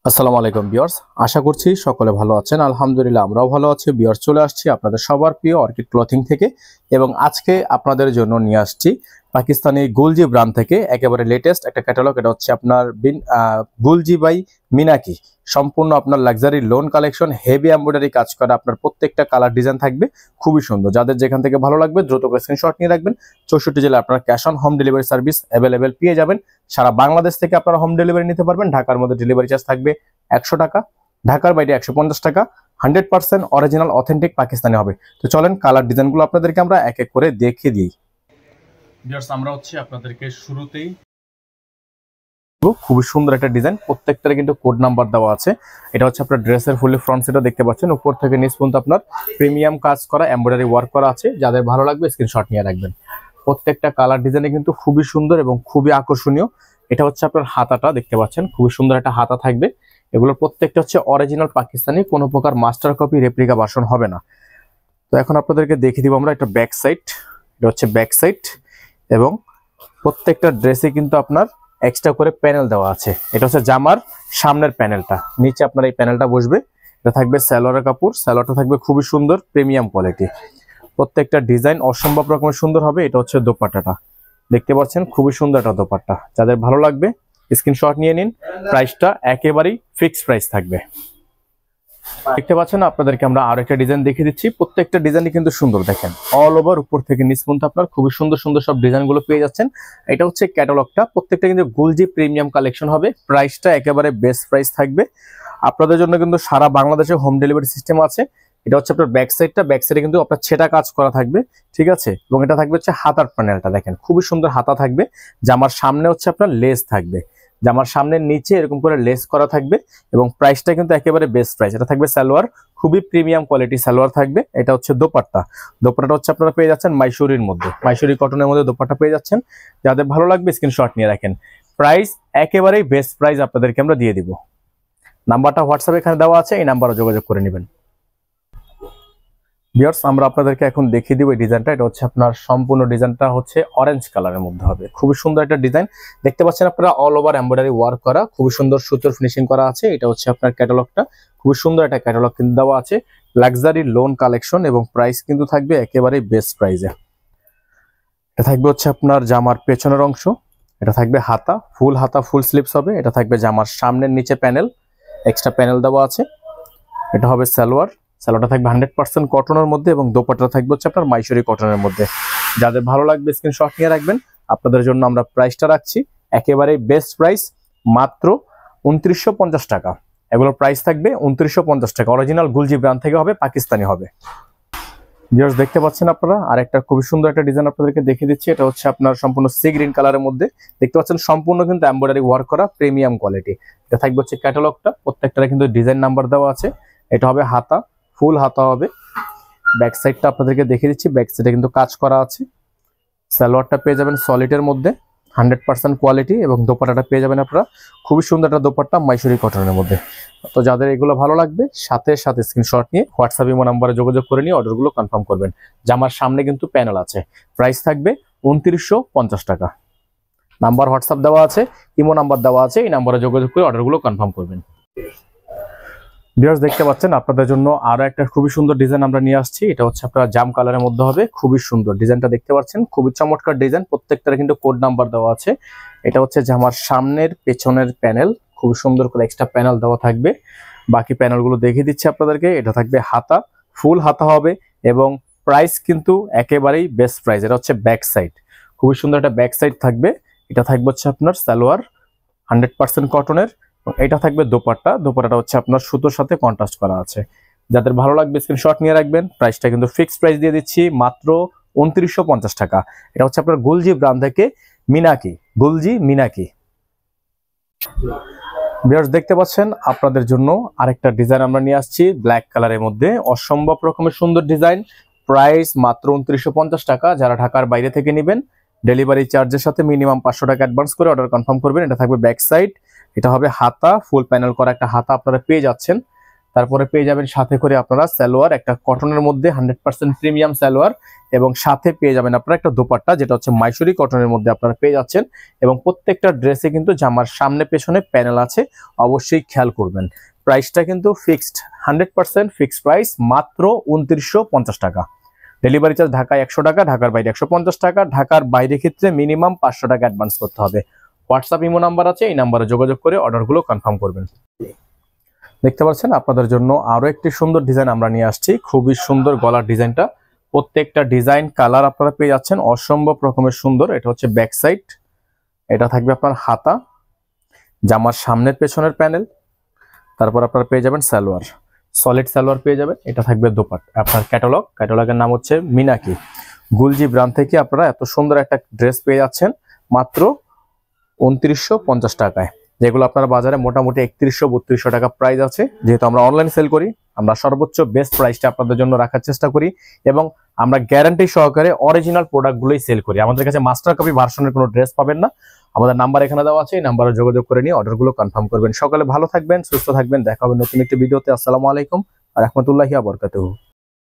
আসসালামু আলাইকুম ভিউয়ার্স, আশা করছি সকলে ভালো আছেন। আলহামদুলিল্লাহ আমরাও ভালো আছি। ভিউয়ার্স, চলে আসছি আপনাদের সবার প্রিয় অর্কিড ক্লথিং থেকে এবং আজকে আপনাদের জন্য নিয়ে আসছি পাকিস্তানি গুলজি ব্র্যান্ড থেকে একেবারে লেটেস্ট একটা ক্যাটালগ। এটা হচ্ছে আপনার গুলজি বাই মিনাকি, সম্পূর্ণ আপনার luxury loan collection, heavy embroidery কাজ করা, আপনার প্রত্যেকটা কালার ডিজাইন থাকবে খুবই সুন্দর। যাদের যেখান থেকে ভালো লাগবে দ্রুত করে স্ক্রিনশট নিয়ে রাখবেন। 64 জেলায় আপনারা cash on home delivery service available পেয়ে যাবেন। সারা বাংলাদেশ থেকে আপনারা হোম ডেলিভারি নিতে পারবেন। ঢাকার মধ্যে ডেলিভারি চার্জ থাকবে 100 টাকা, ঢাকার বাইরে 150 টাকা। 100% অরিজিনাল অথেন্টিক পাকিস্তানি হবে। তো চলেন কালার ডিজাইনগুলো আপনাদেরকে আমরা এক এক করে দেখিয়ে দিই। ভিউয়ার্স, আমরা হচ্ছে আপনাদেরকে শুরুতেই খুবই সুন্দর একটা ডিজাইন, প্রত্যেকটার কিন্তু কোড নাম্বার দেওয়া আছে। এটা হচ্ছে আপনার ড্রেসের ফুলি ফ্রন্ট সাইডটা দেখতে পাচ্ছেন, উপর থেকে নিচ পর্যন্ত আপনার প্রিমিয়াম কাজ করা এমব্রয়ডারি ওয়ার্ক করা আছে। যাদের ভালো লাগবে স্ক্রিনশট নিয়ে রাখবেন। প্রত্যেকটা কালার ডিজাইনে কিন্তু খুবই সুন্দর এবং খুবই আকর্ষণীয়। এটা হচ্ছে আপনার হাতাটা দেখতে পাচ্ছেন, খুবই সুন্দর একটা হাতা থাকবে। এগুলোর প্রত্যেকটা হচ্ছে অরিজিনাল পাকিস্তানি, কোনো প্রকার মাস্টার কপি রেপ্লিকা ভার্সন হবে না। তো এখন আপনাদেরকে দেখিয়ে দিব আমরা একটা ব্যাক সাইড। এটা হচ্ছে ব্যাক সাইড এবং প্রত্যেকটা ড্রেসে কিন্তু আপনার এক্সট্রা করে প্যানেল দেওয়া আছে। এটা হচ্ছে জামার সামনের প্যানেলটা, নিচে আপনার এই প্যানেলটা বসবে। এটা থাকবে সালোয়ারের কাপড়, সালোয়ারটা থাকবে খুবই সুন্দর প্রিমিয়াম কোয়ালিটি। প্রত্যেকটা ডিজাইন অসম্ভব রকমের সুন্দর হবে। এটা হচ্ছে দোপাট্টাটা দেখতে পাচ্ছেন, খুবই সুন্দর একটা দোপাট্টা। যাদের ভালো লাগবে স্ক্রিনশট নিয়ে নিন। প্রাইসটা একেবারেই ফিক্সড প্রাইস থাকবে। দেখতে পাচ্ছেন, আপনাদেরকে আমরা আরো একটা ডিজাইন দেখিয়ে দিচ্ছি। প্রত্যেকটা ডিজাইনই কিন্তু সুন্দর, দেখেন অল ওভার উপর থেকে নিচ পর্যন্ত আপনার খুবই সুন্দর সুন্দর সব ডিজাইনগুলো পেয়ে যাচ্ছেন। এটা হচ্ছে ক্যাটালগটা, প্রত্যেকটা কিন্তু গুলজি প্রিমিয়াম কালেকশন হবে। প্রাইসটা একেবারে বেস্ট প্রাইস থাকবে আপনাদের জন্য। কিন্তু সারা বাংলাদেশে হোম ডেলিভারি সিস্টেম আছে। এটা হচ্ছে আপনার ব্যাক সাইডটা, ব্যাক সাইডে কিন্তু আপনার ছেটা কাজ করা থাকবে, ঠিক আছে। এবং এটা থাকবে হচ্ছে হাতার প্যানেলটা, দেখেন খুবই সুন্দর হাতা থাকবে। জামার সামনে হচ্ছে আপনার লেস থাকবে, জামার সামনের নিচে এরকম করে লেস করা থাকবে। এবং প্রাইসটা কিন্তু একেবারে বেস্ট প্রাইস। এটা থাকবে সালোয়ার, খুবই প্রিমিয়াম কোয়ালিটি সালোয়ার থাকবে। এটা হচ্ছে দোপাট্টা, দোপাট্টা হচ্ছে আপনারা পেয়ে যাচ্ছেন মাইসুরির মধ্যে, মাইসুরি কটনের মধ্যে দোপাট্টা পেয়ে যাচ্ছেন। যাদের ভালো লাগবে স্ক্রিনশট নিয়ে রাখেন। প্রাইস একেবারেই বেস্ট প্রাইস আপনাদেরকে আমরা দিয়ে দিব। নাম্বারটা হোয়াটসঅ্যাপে এখানে দেওয়া আছে, এই নাম্বারে যোগাযোগ করে নেবেন। ভিউয়ার্স, আমরা আপনাদেরকে এখন দেখিয়ে দিব এই ডিজাইনটা। এটা হচ্ছে আপনার সম্পূর্ণ ডিজাইনটা হচ্ছে অরেঞ্জ কালারের মধ্যে হবে। খুবই সুন্দর একটা ডিজাইন দেখতে পাচ্ছেন আপনারা, অল ওভার এমব্রয়ডারি ওয়ার্ক করা, খুবই সুন্দর সুতোর ফিনিশিং করা আছে। এটা হচ্ছে আপনার ক্যাটালগটা, খুবই সুন্দর একটা ক্যাটালগ কিন্তু দেওয়া আছে। লাক্সারি লোন কালেকশন এবং প্রাইস কিন্তু থাকবে একেবারেই বেস্ট প্রাইসে। এটা থাকবে হচ্ছে আপনার জামার পেছনের অংশ, এটা থাকবে হাতা, ফুল স্লিভস হবে। এটা থাকবে জামার সামনের নিচে প্যানেল, এক্সট্রা প্যানেল দেওয়া আছে। এটা হবে সালোয়ার, সালোয়ারটা থাকবে 100% কটনের মধ্যে এবং দোপাট্টা থাকবে হচ্ছে আপনার মাইসুরি কটনের মধ্যে। যাদের ভালো লাগবে স্ক্রিনশট নিয়ে রাখবেন। আপনাদের জন্য আমরা প্রাইসটা রাখছি একেবারে বেস্ট প্রাইস, মাত্র 2950 টাকা। এগুলোর প্রাইস থাকবে 2950 টাকা। অরিজিনাল গুলজি ব্র্যান্ড থেকে হবে, পাকিস্তানি হবে। ভিউয়ার্স, দেখতে পাচ্ছেন আপনারা আরেকটা খুবই সুন্দর একটা ডিজাইন আপনাদেরকে দেখিয়ে দিচ্ছি। এটা হচ্ছে আপনার সম্পূর্ণ সি গ্রিন কালারের মধ্যে দেখতে পাচ্ছেন, সম্পূর্ণ কিন্তু এমব্রয়ডারি ওয়ার্ক করা প্রিমিয়াম কোয়ালিটি। এটা থাকবে হচ্ছে ক্যাটালগটা, প্রত্যেকটা কিন্তু ডিজাইন নাম্বার দেওয়া আছে। এটা হবে হাতা, ফুল হাতা হবে। ব্যাক সাইডটা আপনাদেরকে দেখিয়ে দিচ্ছি, ব্যাক সাইডে কিন্তু কাজ করা আছে। সালোয়ারটা পেয়ে যাবেন সলিডের মধ্যে 100% কোয়ালিটি এবং দোপাট্টাটা পেয়ে যাবেন আপনারা খুবই সুন্দর একটা দোপাট্টা মাইসুরি কটনের মধ্যে। তো যাদের এগুলো ভালো লাগবে সাথে সাথে স্ক্রিনশট নিয়ে হোয়াটসঅ্যাপ ইমো নাম্বারে যোগাযোগ করে নিয়ে অর্ডারগুলো কনফার্ম করবেন। জামার সামনে কিন্তু প্যানেল আছে। প্রাইস থাকবে 2950 টাকা। নাম্বার হোয়াটসঅ্যাপ দেওয়া আছে, ইমো নাম্বার দেওয়া আছে, এই নাম্বারে যোগাযোগ করে অর্ডারগুলো কনফার্ম করবেন। ভিউয়ার্স, দেখতে পাচ্ছেন আপনাদের জন্য আরো একটা খুবই সুন্দর ডিজাইন আমরা নিয়ে আসছি। এটা হচ্ছে আপনার জাম কালারের মধ্যে হবে, খুবই সুন্দর ডিজাইনটা দেখতে পাচ্ছেন, খুবই চমৎকার ডিজাইন। প্রত্যেকটার কিন্তু কোড নাম্বার দেওয়া আছে। এটা হচ্ছে জামার সামনের পেছনের প্যানেল, খুবই সুন্দর করে এক্সট্রা প্যানেল দেওয়া থাকবে। বাকি প্যানেলগুলো দেখিয়ে দিচ্ছি আপনাদেরকে। এটা থাকবে হাতা, ফুল হাতা হবে এবং প্রাইস কিন্তু একেবারেই বেস্ট প্রাইস। এটা হচ্ছে ব্যাক সাইড, খুবই সুন্দর একটা ব্যাক সাইড থাকবে। এটা থাকবে হচ্ছে আপনার সালোয়ার 100% কটনের। এটা থাকবে দোপাট্টা, দোপাট্টাটা হচ্ছে আপনার সুতোর সাথে কন্ট্রাস্ট করা আছে। যাদের ভালো লাগবে স্ক্রিনশট নিয়ে রাখবেন। প্রাইসটা কিন্তু ফিক্সড প্রাইস দিয়ে দিচ্ছি, মাত্র 2950 টাকা। এটা হচ্ছে আপনার গুলজি ব্র্যান্ড থেকে মিনাকি, গুলজি মিনাকি। ভিউয়ার্স, দেখতে পাচ্ছেন আপনাদের জন্য আরেকটা ডিজাইন আমরা নিয়ে আসছি ব্ল্যাক কালারের মধ্যে, অসম্ভব রকমের সুন্দর ডিজাইন। প্রাইস মাত্র 2950 টাকা। যারা ঢাকার বাইরে থেকে নেবেন ডেলিভারি চার্জের সাথে মিনিমাম 500 টাকা অ্যাডভান্স করে অর্ডার কনফার্ম করবেন। এটা থাকবে ব্যাক সাইড, এটা হবে হাতা, ফুল প্যানেল করা একটা হাতা আপনারা পেয়ে যাচ্ছেন। তারপরে পেয়ে যাবেন সাথে করে আপনারা সালোয়ার, একটা কটনের মধ্যে 100% প্রিমিয়াম সালোয়ার, এবং সাথে পেয়ে যাবেন আপনারা একটা দোপাট্টা যেটা হচ্ছে মাইসুরি কটনের মধ্যে আপনারা পেয়ে যাচ্ছেন। এবং প্রত্যেকটা ড্রেসে কিন্তু জামার সামনে পেছনে প্যানেল আছে, অবশ্যই খেয়াল করবেন। প্রাইসটা কিন্তু ফিক্সড, 100% ফিক্সড প্রাইস, মাত্র 2950 টাকা। ডেলিভারি চার্জ ঢাকায় 100 টাকা, ঢাকার বাইরে 150 টাকা। ঢাকার বাইরে ক্ষেত্রে মিনিমাম 500 টাকা অ্যাডভান্স করতে হবে। হোয়াটসঅ্যাপ ইমো নাম্বার আছে, এই নাম্বারে যোগাযোগ করে অর্ডারগুলো কনফার্ম করবেন। দেখতে পাচ্ছেন আপনাদের জন্য আরো একটি সুন্দর ডিজাইন আমরা নিয়ে আসছি, খুবই সুন্দর গলার ডিজাইনটা। প্রত্যেকটা ডিজাইন কালার আপনারা পেয়ে যাচ্ছেন অসম্ভব রকমের সুন্দর। এটা হচ্ছে ব্যাক সাইড, এটা থাকবে আপনার হাতা, জামার সামনের পেছনের প্যানেল, তারপর আপনারা পেয়ে যাবেন সালোয়ার, সলিড সালোয়ার পেয়ে যাবেন। এটা থাকবে দোপাট্টা, আপনার ক্যাটালগের নাম হচ্ছে মিনাকি। গুলজি ব্র্যান্ড থেকে আপনারা এত সুন্দর একটা ড্রেস পেয়ে যাচ্ছেন মাত্র 2950 টাকায়, যেগুলো আপনার বাজারে মোটামুটি 3100-3200 টাকা প্রাইস আছে। যেহেতু আমরা অনলাইন সেল করি, আমরা সর্বোচ্চ বেস্ট প্রাইসটা আপনাদের জন্য রাখার চেষ্টা করি, এবং আমরা গ্যারান্টি সহকারে অরিজিনাল প্রোডাক্টগুলোই সেল করি। আমাদের কাছে মাস্টার কপি ভার্সনের কোনো ড্রেস পাবেন না। আমাদের নাম্বার এখানে দেওয়া আছে, এই নাম্বারে যোগাযোগ করে নিয়ে অর্ডারগুলো কনফার্ম করবেন। সকালে ভালো থাকবেন, সুস্থ থাকবেন, দেখা হবে নতুন একটি ভিডিওতে। আসসালামু আলাইকুম ওয়া রাহমাতুল্লাহি ওয়া বারাকাতুহু।